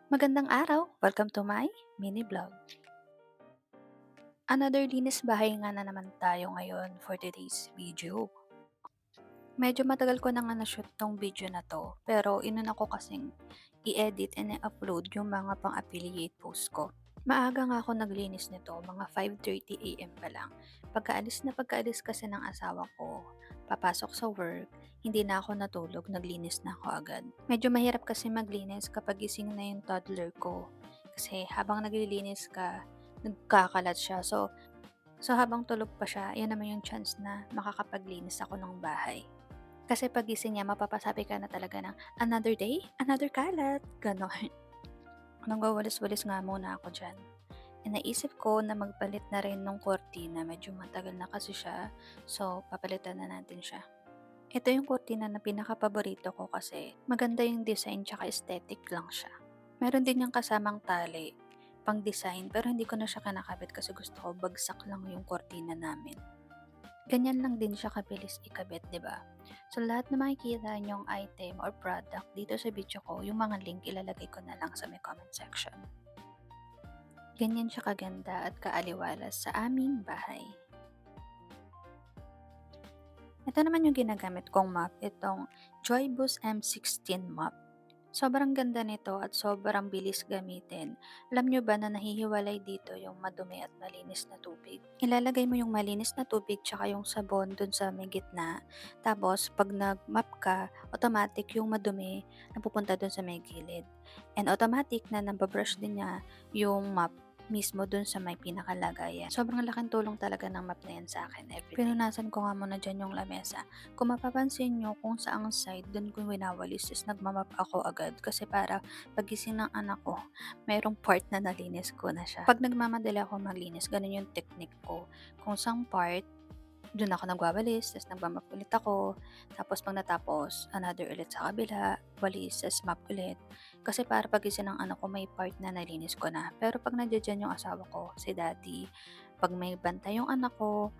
Magandang araw! Welcome to my mini vlog. Another linis bahay nga na naman tayo ngayon for today's video. Medyo matagal ko na nga na-shoot tong video na to, pero inuna ko kasing i-edit and i-upload yung mga pang-affiliate post ko. Maaga nga ako naglinis nito, mga 5:30 AM pa lang. Pagkaalis kasi ng asawa ko, papasok sa work, hindi na ako natulog, naglinis na ako agad. Medyo mahirap kasi maglinis kapag gising na yung toddler ko. Kasi habang naglilinis ka, nagkakalat siya. So habang tulog pa siya, yan naman yung chance na makakapaglinis ako ng bahay. Kasi pagising niya mapapasabi ka na talaga ng, "Another day, another kalat." Gano'n. Nagwawalis-walis nga muna ako diyan. Eh, naisip ko na magpalit na rin nung kurtina, medyo matagal na kasi siya, so papalitan na natin siya. Ito yung kurtina na pinakapaborito ko kasi maganda yung design tsaka aesthetic lang siya. Meron din yung kasamang tali, pang design, pero hindi ko na siya kinakabit kasi gusto ko bagsak lang yung kurtina namin. Ganyan lang din siya kabilis ikabit, 'di ba? So, lahat na makikita niyong item or product dito sa video ko, yung mga link ilalagay ko na lang sa may comment section. Ganyan siya kaganda at kaaliwalas sa aming bahay. Ito naman yung ginagamit kong mop, itong Joyboost M16 mop. Sobrang ganda nito at sobrang bilis gamitin. Alam nyo ba na nahihiwalay dito yung madumi at malinis na tubig? Ilalagay mo yung malinis na tubig tsaka yung sabon dun sa may gitna. Tapos, pag nag-mop ka, automatic yung madumi napupunta dun sa may gilid. And automatic na nababrush din niya yung mop mismo dun sa may pinakalagayan. Sobrang laking tulong talaga ng map na yan sa akin everyday. Pinunasan ko nga muna dyan yung lamesa. Kung mapapansin nyo kung saang side dun ko winawalis is nagmamap ako agad kasi para pagising ng anak ko, mayroong part na nalinis ko na siya. Pag nagmamadali ako maglinis, ganun yung technique ko. Kung saang part, dun ako nagwawalis, tapos nagmamap ulit ako, tapos pag natapos, another ulit sa kabila, walis, tapos map ulit. Kasi para pagising ng anak ko, may part na nalinis ko na. Pero pag nandiyan yung asawa ko, si daddy, pag may bantay yung anak ko,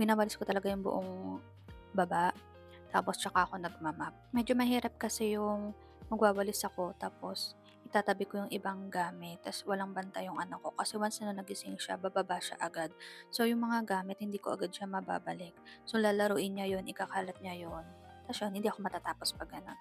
winawalis ko talaga yung buong baba, tapos tsaka ako nagmamap. Medyo mahirap kasi yung magwawalis ako, tapos itatabi ko yung ibang gamit, tas walang bantay yung anak ko. Kasi once na nagising siya, bababa siya agad. So, yung mga gamit, hindi ko agad siya mababalik. So, lalaruin niya yon, ikakalat niya yon. Tas yun, hindi ako matatapos pag ganun.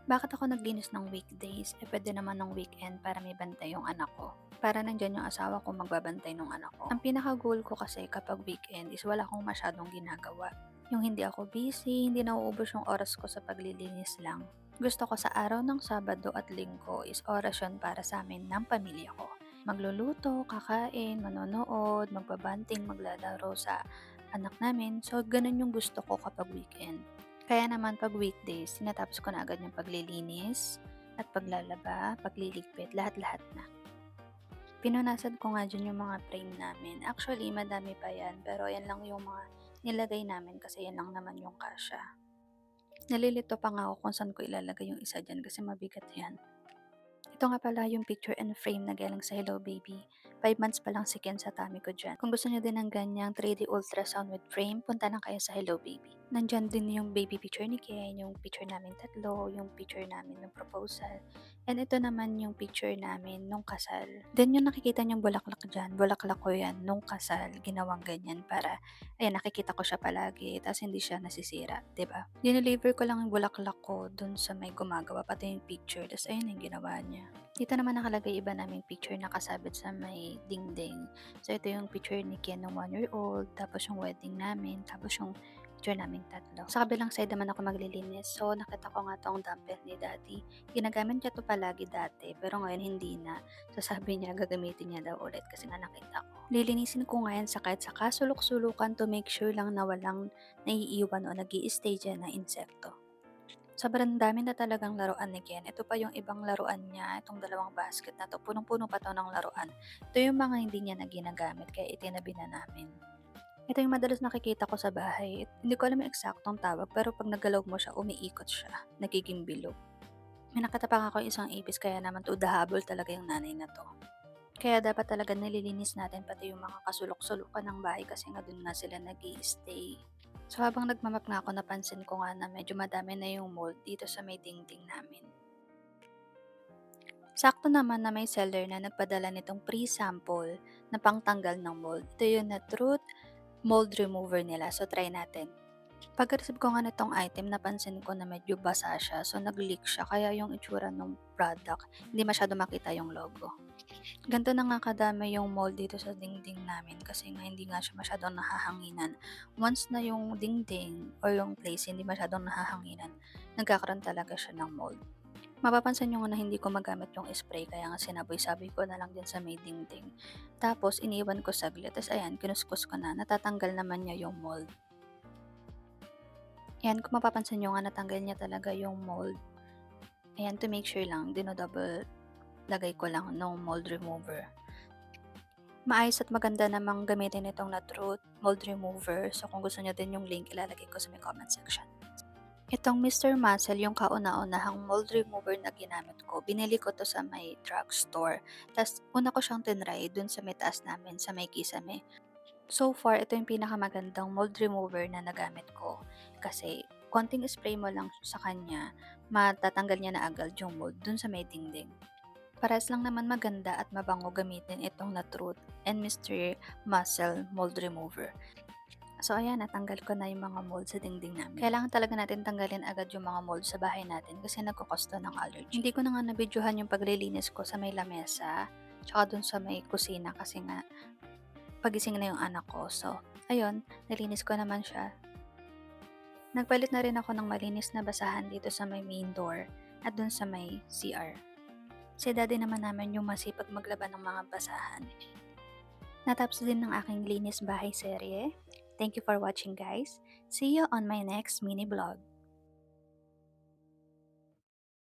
Bakit ako naglinis ng weekdays? Pwede naman ng weekend para may bantay yung anak ko. Para nandyan yung asawa ko magbabantay ng anak ko. Ang pinaka-goal ko kasi kapag weekend is wala akong masyadong ginagawa. Yung hindi ako busy, hindi nauubos yung oras ko sa paglilinis lang. Gusto ko sa araw ng Sabado at Linggo is oras yun para sa amin ng pamilya ko. Magluluto, kakain, manonood, magbabanting, maglalaro sa anak namin. So, ganun yung gusto ko kapag weekend. Kaya naman pag weekdays, tinatapos ko na agad yung paglilinis at paglalaba, pagliligpit, lahat-lahat na. Pinunasan ko nga dyan yung mga frame namin. Actually, madami pa yan, pero yan lang yung mga nilagay namin kasi yan lang naman yung kasya. Nalilito pa nga ako kung saan ko ilalagay yung isa dyan kasi mabigat yan. Ito nga pala yung picture and frame na galing sa Hello Baby. 5 months pa lang si Ken sa tummy ko dyan. Kung gusto niyo din ng ganyang 3D ultrasound with frame, punta lang kayo sa Hello Baby. Nandyan din yung baby picture ni Ken, yung picture namin tatlo, yung picture namin ng proposal. And ito naman yung picture namin nung kasal. Then yung nakikita niyong bulaklak dyan, bulaklak ko yan nung kasal, ginawang ganyan para, ayan, nakikita ko siya palagi, tapos hindi siya nasisira, ba? Diba? Dineliver ko lang yung bulaklak ko dun sa may gumagawa, pati yung picture, tapos ayun yung ginawa niya. Dito naman nakalagay iba naming picture na kasabit sa may dingding. So, ito yung picture ni Ken ng 1 year old, tapos yung wedding namin, tapos yung picture naming tatlo. Sa kabilang side naman ako maglilinis. So, nakita ko nga tong dumbbell ni daddy. Ginagamit niya to palagi dati, pero ngayon hindi na. So, sabi niya gagamitin niya daw ulit kasi nga nakita ko. Lilinisin ko ngayon sa kahit sa kasulok-sulukan to make sure lang na walang naiiwan o nag-i-stay dyan na insekto. Sobrang dami na talagang laruan ni Ken. Ito pa yung ibang laruan niya, itong dalawang basket na 'to, punong-puno pa 'to ng laruan. Ito yung mga hindi niya na ginagamit kaya itinabi na namin. Ito yung madalas nakikita ko sa bahay. Hindi ko alam yung eksaktong tawag pero 'pag nagalaw mo siya, umiikot siya, nagiging bilog. May nakatapang ako isang ipis kaya naman to dahabol talaga yung nanay na 'to. Kaya dapat talaga nililinis natin pati yung mga kasulok-sulukan ng bahay kasi nga dun nga sila nag-i-stay. So habang nagmamap nga ako napansin ko nga na medyo madami na yung mold dito sa may dingding namin. Sakto naman na may seller na nagpadala nitong pre-sample na pangtanggal ng mold. Ito yung na Truth mold remover nila. So, try natin. Pag-receive ko nga nitong item, napansin ko na medyo basa siya. So, nag-leak siya. Kaya yung itsura ng product, hindi masyado makita yung logo. Ganito na nga kadami yung mold dito sa dingding namin kasi nga hindi nga siya masyadong nahahanginan. Once na yung dingding or yung place hindi masyadong nahahanginan, nagkakaroon talaga siya ng mold. Mapapansin nyo nga na hindi ko magamit yung spray kaya nga sinaboy-saboy ko na lang din sa may dingding. Tapos iniwan ko saglit, tapos ayan, kinuskus ko na, natatanggal naman niya yung mold. Ayan, kung mapapansin nyo nga natanggal niya talaga yung mold. Ayan, to make sure lang, dinodouble lagay ko lang ng mold remover. Maayos at maganda namang gamitin itong na Truth mold remover. So kung gusto niyo din yung link, ilalagay ko sa may comment section. Itong Mr. Muscle, yung kauna-unahang mold remover na ginamit ko, binili ko to sa may drugstore. Tapos, una ko siyang tinry dun sa may taas namin, sa may Kisame. So far, ito yung pinakamagandang mold remover na nagamit ko. Kasi, konting spray mo lang sa kanya, matatanggal niya na agad yung mold dun sa may dingding. Parehas lang naman maganda at mabango gamitin itong na Truth and Mr. Muscle mold remover. So ayan, natanggal ko na yung mga mold sa dingding namin. Kailangan talaga natin tanggalin agad yung mga mold sa bahay natin kasi nagkukosto ng allergy. Hindi ko na nga nabidyohan yung paglilinis ko sa may lamesa, tsaka dun sa may kusina kasi nga pagising na yung anak ko. So, ayun, nalinis ko naman siya. Nagpalit na rin ako ng malinis na basahan dito sa may main door at dun sa may CR. Si daddy naman namin yung masipag maglaba ng mga basahan. Natapos din ng aking linis bahay serye. Thank you for watching guys. See you on my next mini vlog.